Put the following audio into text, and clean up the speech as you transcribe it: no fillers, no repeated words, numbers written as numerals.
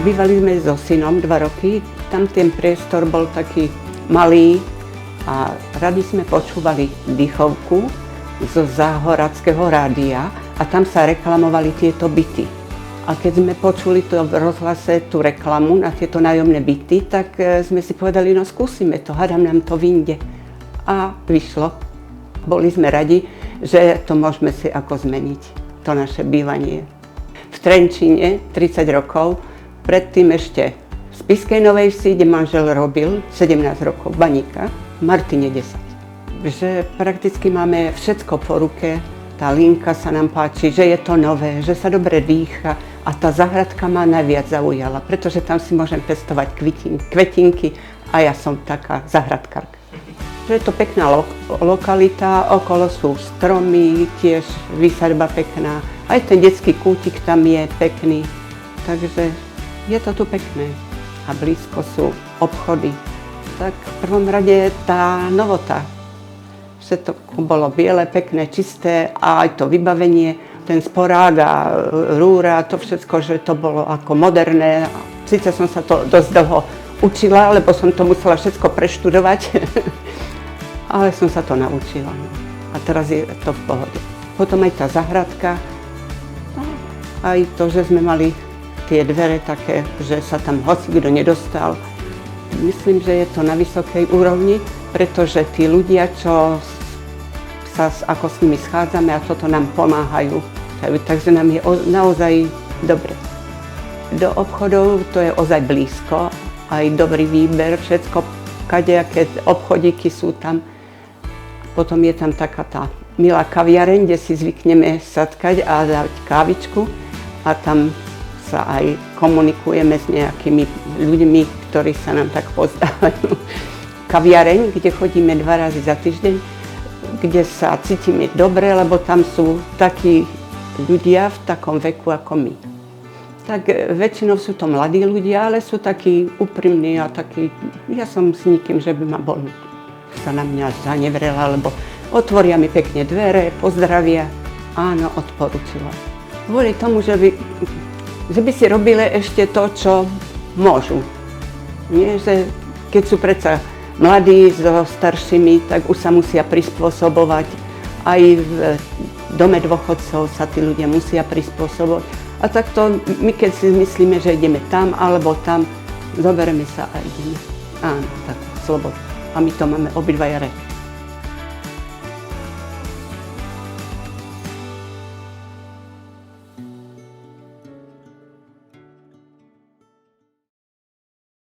Bývali sme so synom 2 roky, tam ten priestor bol taký malý a radi sme počúvali dýchovku zo záhoradského rádia a tam sa reklamovali tieto byty. A keď sme počuli to v rozhlase, tú reklamu na tieto nájomné byty, tak sme si povedali, no skúsime to, hádam nám to vyjde. A vyšlo. Boli sme radi, že to môžeme si ako zmeniť, to naše bývanie. V Trenčíne 30 rokov, predtým ešte v Spišskej Novej Vsi, kde manžel robil 17 rokov, baníka, v Martine 10. Že prakticky máme všetko po ruke, tá linka sa nám páči, že je to nové, že sa dobre dýcha a tá záhradka ma najviac zaujala, pretože tam si môžem pestovať kvetinky a ja som taká záhradkárka. Je to pekná lokalita, okolo sú stromy, tiež výsadba pekná, aj ten detský kútik tam je pekný, takže je to tu pekné a blízko sú obchody. Tak v prvom rade tá novota. Všetko bolo biele, pekné, čisté a aj to vybavenie, ten sporák a rúra, to všetko, že to bolo ako moderné. Sice som sa to dosť dlho učila, lebo som to musela všetko preštudovať, ale som sa to naučila. A teraz je to v pohode. Potom aj tá záhradka, no, aj to, že sme mali tie dvere také, že sa tam hocikto nedostal. Myslím, že je to na vysokej úrovni, pretože tí ľudia, čo sa ako s nimi schádzame a toto nám pomáhajú. Takže nám je naozaj dobre. Do obchodov to je ozaj blízko, aj dobrý výber, všetko, kadejaké obchodíky sú tam. Potom je tam taká tá milá kaviareň, kde si zvykneme sadkať a dať kávičku a tam sa aj komunikujeme s nejakými ľuďmi, ktorí sa nám tak pozdávajú. Kaviareň, kde chodíme 2 razy za týždeň, kde sa cítime dobre, lebo tam sú takí ľudia v takom veku ako my. Tak väčšinou sú to mladí ľudia, ale sú takí úprimní a takí, ja som s nikým, že by ma sa na mňa zanevrela, lebo otvoria mi pekne dvere, pozdravia, áno, odporúčila. Kvôli tomu, že by si robili ešte to, čo môžu. Nie, že keď sú predsa mladí so staršími, tak už sa musia prispôsobovať. Aj v dome dôchodcov sa tí ľudia musia prispôsobovať. A takto my keď si myslíme, že ideme tam alebo tam, zoberieme sa a ideme. Áno, tak sloboda. A my to máme obidvaja radi.